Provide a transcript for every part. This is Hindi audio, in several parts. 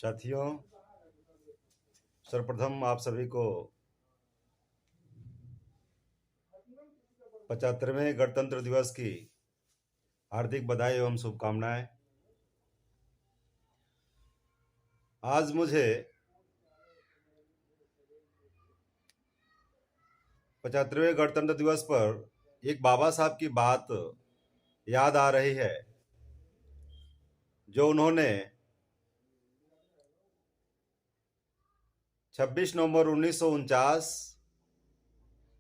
साथियों, सर्वप्रथम आप सभी को 75वें गणतंत्र दिवस की हार्दिक बधाई एवं शुभकामनाएं। आज मुझे 75वें गणतंत्र दिवस पर एक बाबा साहब की बात याद आ रही है, जो उन्होंने 26 नवंबर 1949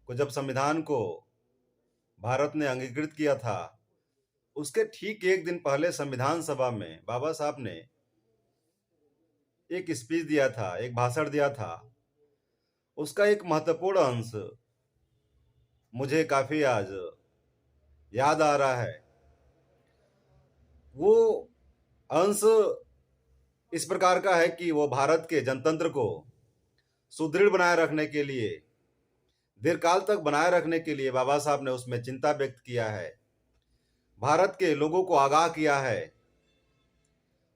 को जब संविधान को भारत ने अंगीकृत किया था, उसके ठीक एक दिन पहले संविधान सभा में बाबा साहब ने एक स्पीच दिया था, एक भाषण दिया था। उसका एक महत्वपूर्ण अंश मुझे काफी आज याद आ रहा है। वो अंश इस प्रकार का है कि वो भारत के जनतंत्र को सुदृढ़ बनाए रखने के लिए, दीर्घकाल तक बनाए रखने के लिए बाबा साहब ने उसमें चिंता व्यक्त किया है, भारत के लोगों को आगाह किया है।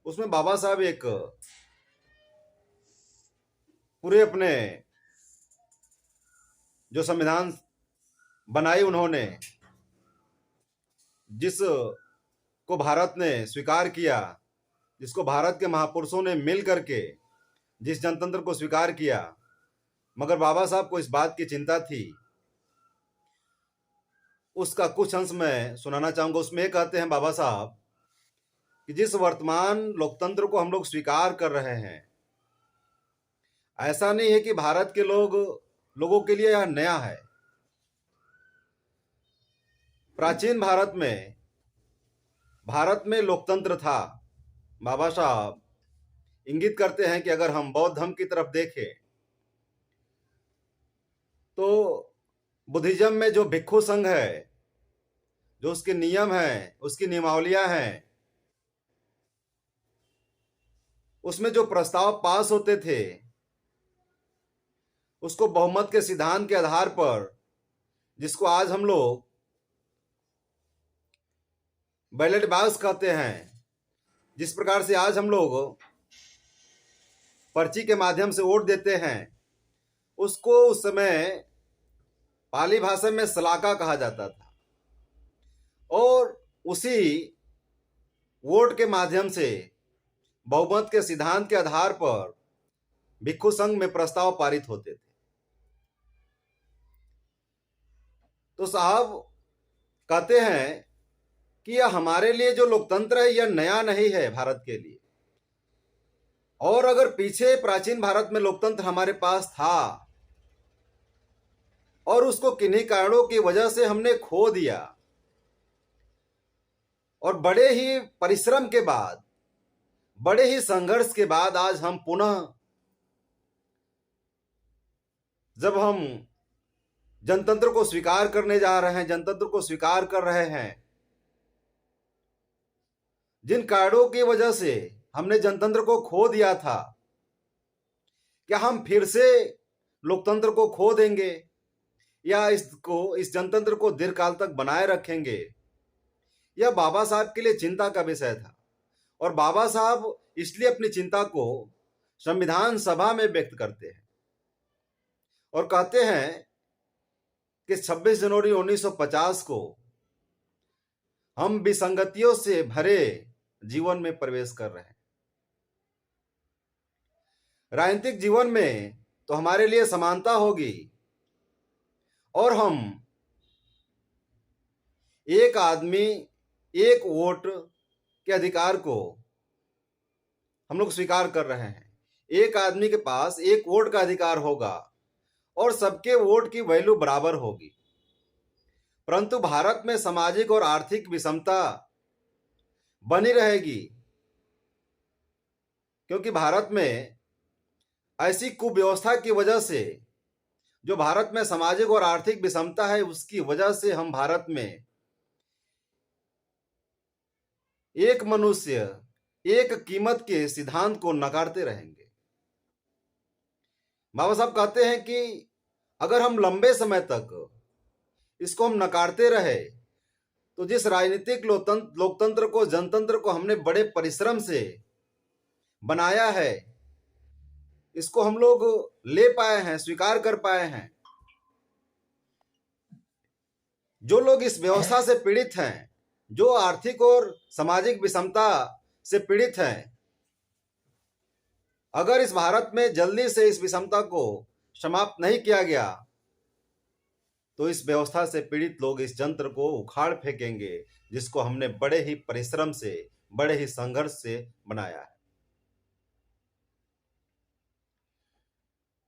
उसमें बाबा साहब एक पूरे अपने जो संविधान बनाई उन्होंने, जिस को भारत ने स्वीकार किया, जिसको भारत के महापुरुषों ने मिल करके जिस जनतंत्र को स्वीकार किया, मगर बाबा साहब को इस बात की चिंता थी। उसका कुछ अंश मैं सुनाना चाहूंगा। उसमें कहते हैं बाबा साहब कि जिस वर्तमान लोकतंत्र को हम लोग स्वीकार कर रहे हैं, ऐसा नहीं है कि भारत के लोगों के लिए यह नया है। प्राचीन भारत में लोकतंत्र था। बाबा साहब इंगित करते हैं कि अगर हम बौद्ध धर्म की तरफ देखें तो बुद्धिज्म में जो भिक्षु संघ है, जो उसके नियम हैं, उसकी नियमावलियां हैं, उसमें जो प्रस्ताव पास होते थे, उसको बहुमत के सिद्धांत के आधार पर, जिसको आज हम लोग बैलेट बॉक्स कहते हैं, जिस प्रकार से आज हम लोग पर्ची के माध्यम से वोट देते हैं, उसको उस समय पाली भाषा में सलाका कहा जाता था। और उसी वोट के माध्यम से बहुमत के सिद्धांत के आधार पर भिक्षु संघ में प्रस्ताव पारित होते थे। तो साहब कहते हैं कि यह हमारे लिए जो लोकतंत्र है, यह नया नहीं है भारत के लिए। और अगर पीछे प्राचीन भारत में लोकतंत्र हमारे पास था और उसको किन्हीं कारणों की वजह से हमने खो दिया, और बड़े ही परिश्रम के बाद, बड़े ही संघर्ष के बाद आज हम पुनः, जब हम जनतंत्र को स्वीकार करने जा रहे हैं, जनतंत्र को स्वीकार कर रहे हैं, जिन कारणों की वजह से हमने जनतंत्र को खो दिया था, क्या हम फिर से लोकतंत्र को खो देंगे या इस जनतंत्र को दीर्घकाल तक बनाए रखेंगे? यह बाबा साहब के लिए चिंता का विषय था। और बाबा साहब इसलिए अपनी चिंता को संविधान सभा में व्यक्त करते हैं और कहते हैं कि 26 जनवरी 1950 को हम विसंगतियों से भरे जीवन में प्रवेश कर रहे हैं। राजनीतिक जीवन में तो हमारे लिए समानता होगी और हम एक आदमी एक वोट के अधिकार को हम लोग स्वीकार कर रहे हैं। एक आदमी के पास एक वोट का अधिकार होगा और सबके वोट की वैल्यू बराबर होगी। परंतु भारत में सामाजिक और आर्थिक विषमता बनी रहेगी, क्योंकि भारत में ऐसी कुव्यवस्था की वजह से, जो भारत में सामाजिक और आर्थिक विषमता है, उसकी वजह से हम भारत में एक मनुष्य एक कीमत के सिद्धांत को नकारते रहेंगे। बाबा साहब कहते हैं कि अगर हम लंबे समय तक इसको हम नकारते रहे, तो जिस राजनीतिक लोकतंत्र को, जनतंत्र को हमने बड़े परिश्रम से बनाया है, इसको हम लोग ले पाए हैं, स्वीकार कर पाए हैं। जो लोग इस व्यवस्था से पीड़ित हैं, जो आर्थिक और सामाजिक विषमता से पीड़ित हैं, अगर इस भारत में जल्दी से इस विषमता को समाप्त नहीं किया गया तो इस व्यवस्था से पीड़ित लोग इस यंत्र को उखाड़ फेंकेंगे, जिसको हमने बड़े ही परिश्रम से, बड़े ही संघर्ष से बनाया है।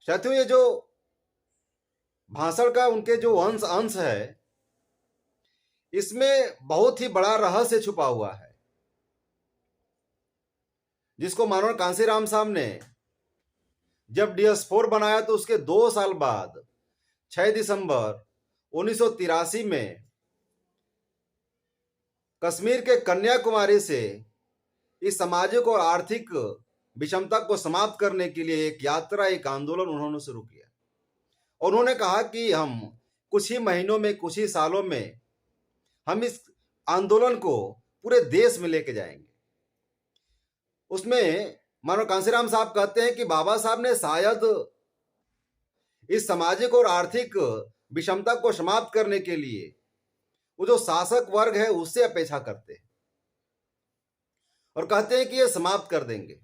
साथियों, ये जो भाषण का उनके जो अंश है, इसमें बहुत ही बड़ा रहस्य छुपा हुआ है, जिसको माननीय कांशीराम साहब ने जब DS4 बनाया तो उसके 2 साल बाद 6 दिसंबर 1983 में कश्मीर के कन्याकुमारी से इस सामाजिक और आर्थिक विषमता को समाप्त करने के लिए एक यात्रा, एक आंदोलन उन्होंने शुरू किया। और उन्होंने कहा कि हम कुछ ही महीनों में, कुछ ही सालों में हम इस आंदोलन को पूरे देश में लेके जाएंगे। उसमें मानो कांशीराम साहब कहते हैं कि बाबा साहब ने शायद इस सामाजिक और आर्थिक विषमता को समाप्त करने के लिए वो जो शासक वर्ग है उससे अपेक्षा करते हैं और कहते हैं कि ये समाप्त कर देंगे।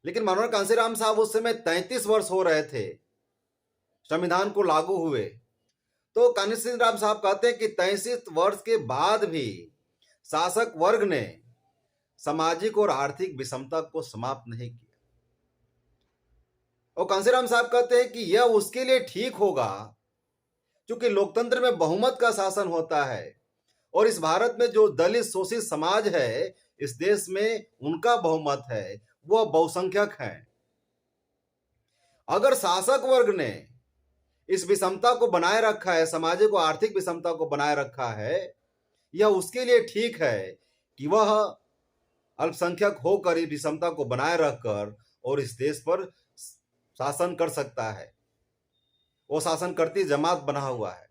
लेकिन माननीय कांशीराम साहब उस समय 33 वर्ष हो रहे थे संविधान को लागू हुए। तो कांशीराम साहब कहते हैं कि 33 वर्ष के बाद भी शासक वर्ग ने सामाजिक और आर्थिक विषमता को समाप्त नहीं किया। और कांशीराम साहब कहते हैं कि यह उसके लिए ठीक होगा क्योंकि लोकतंत्र में बहुमत का शासन होता है और इस भारत में जो दलित शोषित समाज है, इस देश में उनका बहुमत है, वह बहुसंख्यक है। अगर शासक वर्ग ने इस विषमता को बनाए रखा है, सामाजिक और आर्थिक विषमता को बनाए रखा है, यह उसके लिए ठीक है कि वह अल्पसंख्यक होकर इस विषमता को बनाए रखकर और इस देश पर शासन कर सकता है। वो शासन करती जमात बना हुआ है।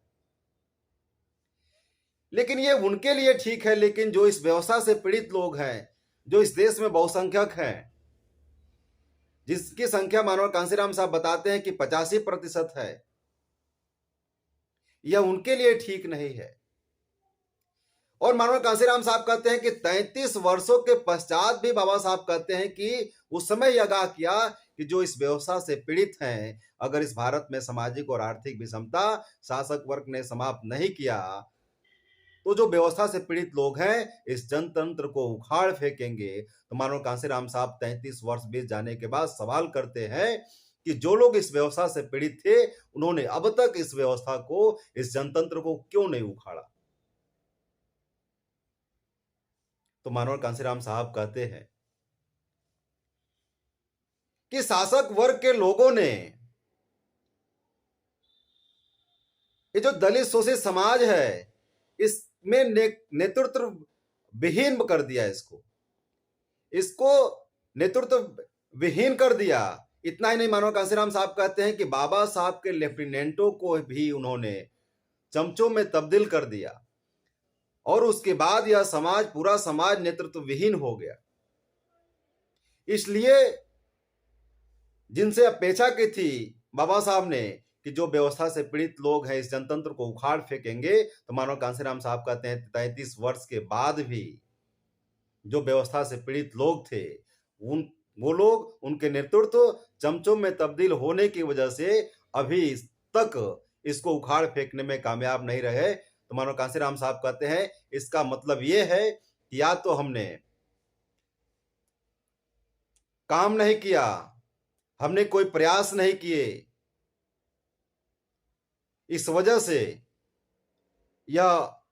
लेकिन ये उनके लिए ठीक है, लेकिन जो इस व्यवस्था से पीड़ित लोग हैं, जो इस देश में बहुसंख्यक हैं, जिसकी संख्या माननीय कांशीराम साहब बताते हैं कि 85% है, यह उनके लिए ठीक नहीं है। और माननीय कांशीराम साहब कहते हैं कि 33 वर्षों के पश्चात भी बाबा साहब कहते हैं कि उस समय आगाह किया कि जो इस व्यवस्था से पीड़ित हैं, अगर इस भारत में सामाजिक और आर्थिक विषमता शासक वर्ग ने समाप्त नहीं किया तो जो व्यवस्था से पीड़ित लोग हैं इस जनतंत्र को उखाड़ फेंकेंगे। तो माननीय कांशीराम साहब 33 वर्ष बीत जाने के बाद सवाल करते हैं कि जो लोग इस व्यवस्था से पीड़ित थे, उन्होंने अब तक इस व्यवस्था को, इस जनतंत्र को क्यों नहीं उखाड़ा। तो माननीय कांशीराम साहब कहते हैं कि शासक वर्ग के लोगों ने ये जो दलित शोषित समाज है इसमें नेतृत्व विहीन कर दिया, इसको नेतृत्व विहीन कर दिया। इतना ही नहीं, माननीय कांशीराम साहब कहते हैं कि बाबा साहब के लेफ्टिनेंटों को भी उन्होंने चमचों में तब्दील कर दिया और उसके बाद यह समाज, पूरा समाज नेतृत्व विहीन हो गया। इसलिए जिनसे अपेक्षा की थी बाबा साहब ने कि जो व्यवस्था से पीड़ित लोग हैं इस जनतंत्र को उखाड़ फेंकेंगे, तो माननीय कांशीराम साहब कहते हैं 33 वर्ष के बाद भी जो व्यवस्था से पीड़ित लोग थे, वो लोग, उनके नेतृत्व चमचों में तब्दील होने की वजह से अभी तक इसको उखाड़ फेंकने में कामयाब नहीं रहे। तो माननीय कांशीराम साहब कहते हैं इसका मतलब ये है कि या तो हमने काम नहीं किया, हमने कोई प्रयास नहीं किए, इस वजह से यह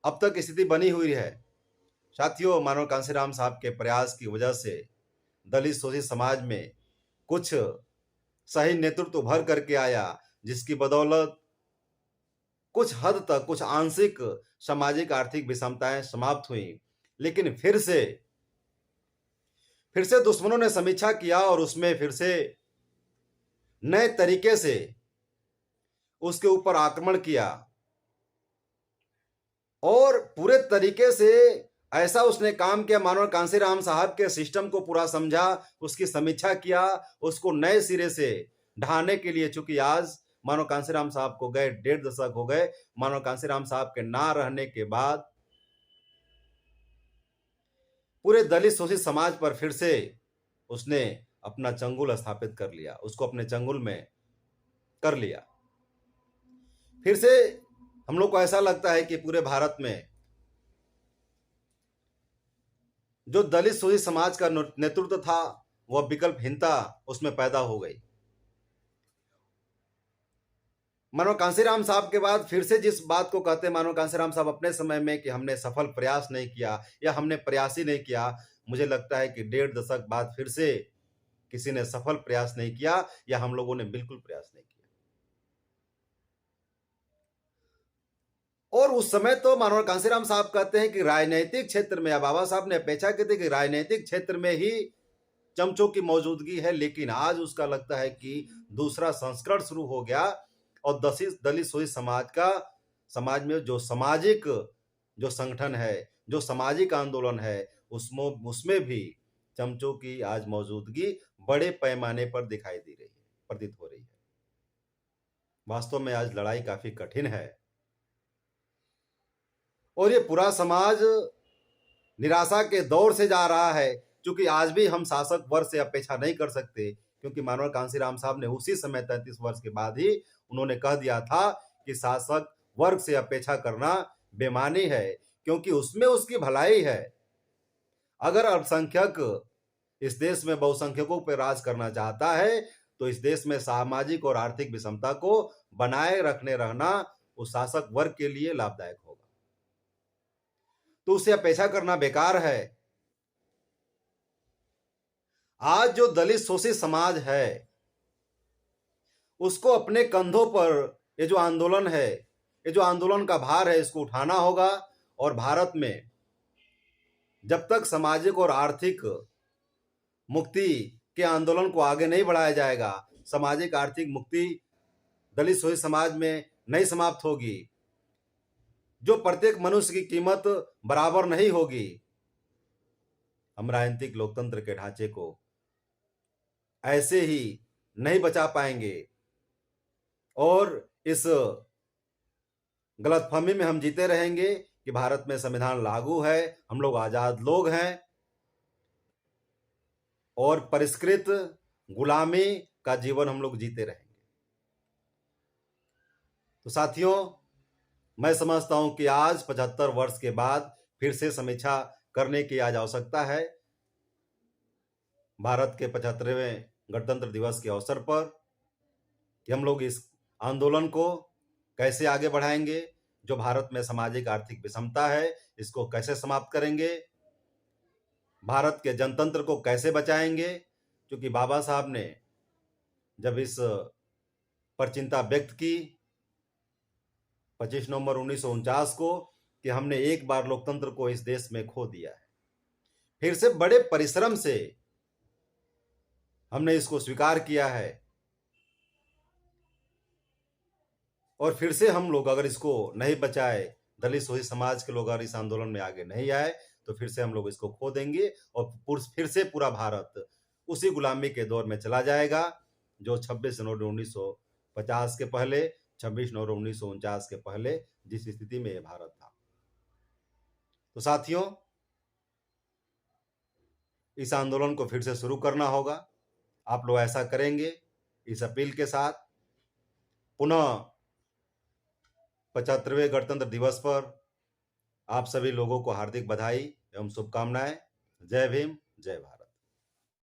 अब तक स्थिति बनी हुई है। साथियों, माननीय कांशीराम साहब के प्रयास की वजह से दलित शोषित समाज में कुछ सही नेतृत्व उभर करके आया, जिसकी बदौलत कुछ हद तक, कुछ आंशिक सामाजिक आर्थिक विषमताएं समाप्त हुई। लेकिन फिर से दुश्मनों ने समीक्षा किया और उसमें फिर से नए तरीके से उसके ऊपर आक्रमण किया और पूरे तरीके से ऐसा उसने काम किया, मानो कांसीराम साहब के सिस्टम को पूरा समझा, उसकी समीक्षा किया, उसको नए सिरे से ढाने के लिए। चूंकि आज मानो कांसीराम साहब को गए 1.5 दशक हो गए, मानो कांसीराम साहब के ना रहने के बाद पूरे दलित शोषित समाज पर फिर से उसने अपना चंगुल स्थापित कर लिया, उसको अपने चंगुल में कर लिया। फिर से हम लोग को ऐसा लगता है कि पूरे भारत में जो दलित शोषित समाज का नेतृत्व था, वह विकल्पहीनता उसमें पैदा हो गई। मानो कांसीराम साहब के बाद फिर से जिस बात को कहते हैं मानो कांसीराम साहब अपने समय में कि हमने सफल प्रयास नहीं किया या हमने प्रयास ही नहीं किया, मुझे लगता है कि 1.5 दशक बाद फिर से किसी ने सफल प्रयास नहीं किया या हम लोगों ने बिल्कुल प्रयास नहीं किया। और उस समय तो मानो कांसीराम साहब कहते हैं कि राजनीतिक क्षेत्र में, बाबा साहब ने अपेक्षा की थी कि राजनीतिक क्षेत्र में ही चमचों की मौजूदगी है, लेकिन आज उसका लगता है कि दूसरा संस्करण शुरू हो गया और दलित शोषित समाज में जो सामाजिक जो संगठन है, जो सामाजिक आंदोलन है, उसमें भी चमचों की आज मौजूदगी बड़े पैमाने पर दिखाई दे रही है, प्रतीत हो रही है। वास्तव में आज लड़ाई काफी कठिन है और ये पूरा समाज निराशा के दौर से जा रहा है। क्योंकि आज भी हम शासक वर्ग से अपेक्षा नहीं कर सकते, क्योंकि मानव कांसीराम साहब ने उसी समय 33 वर्ष के बाद ही उन्होंने कह दिया था कि शासक वर्ग से अपेक्षा करना बेमानी है, क्योंकि उसमें उसकी भलाई है। अगर अल्पसंख्यक इस देश में बहुसंख्यकों पर राज करना चाहता है तो इस देश में सामाजिक और आर्थिक विषमता को बनाए रहना उस शासक वर्ग के लिए लाभदायक होगा। तो उससे अपेक्षा करना बेकार है। आज जो दलित शोषित समाज है उसको अपने कंधों पर ये जो आंदोलन है, ये जो आंदोलन का भार है, इसको उठाना होगा। और भारत में जब तक सामाजिक और आर्थिक मुक्ति के आंदोलन को आगे नहीं बढ़ाया जाएगा, सामाजिक आर्थिक मुक्ति दलित शोषित समाज में नहीं समाप्त होगी, जो प्रत्येक मनुष्य की कीमत बराबर नहीं होगी, हम राजनीतिक लोकतंत्र के ढांचे को ऐसे ही नहीं बचा पाएंगे और इस गलतफहमी में हम जीते रहेंगे कि भारत में संविधान लागू है, हम लोग आजाद लोग हैं और परिष्कृत गुलामी का जीवन हम लोग जीते रहेंगे। तो साथियों, मैं समझता हूं कि आज 75 वर्ष के बाद फिर से समीक्षा करने की आज आवश्यकता है। भारत के 75वें गणतंत्र दिवस के अवसर पर कि हम लोग इस आंदोलन को कैसे आगे बढ़ाएंगे, जो भारत में सामाजिक आर्थिक विषमता है इसको कैसे समाप्त करेंगे, भारत के जनतंत्र को कैसे बचाएंगे। क्योंकि बाबा साहब ने जब इस पर चिंता व्यक्त की 25 नवंबर 1949 को कि हमने एक बार लोकतंत्र को इस देश में खो दिया है, फिर से बड़े परिश्रम से हमने इसको स्वीकार किया है और फिर से हम लोग अगर इसको नहीं बचाए, दलित शोषित समाज के लोग अगर इस आंदोलन में आगे नहीं आए तो फिर से हम लोग इसको खो देंगे और फिर से पूरा भारत उसी गुलामी के दौर में चला जाएगा जो 26 जनवरी 1950 के पहले, 26 नवंबर 1949 के पहले जिस स्थिति में यह भारत था। तो साथियों, इस आंदोलन को फिर से शुरू करना होगा। आप लोग ऐसा करेंगे, इस अपील के साथ पुनः 75वें गणतंत्र दिवस पर आप सभी लोगों को हार्दिक बधाई एवं शुभकामनाएं। जय भीम, जय भारत।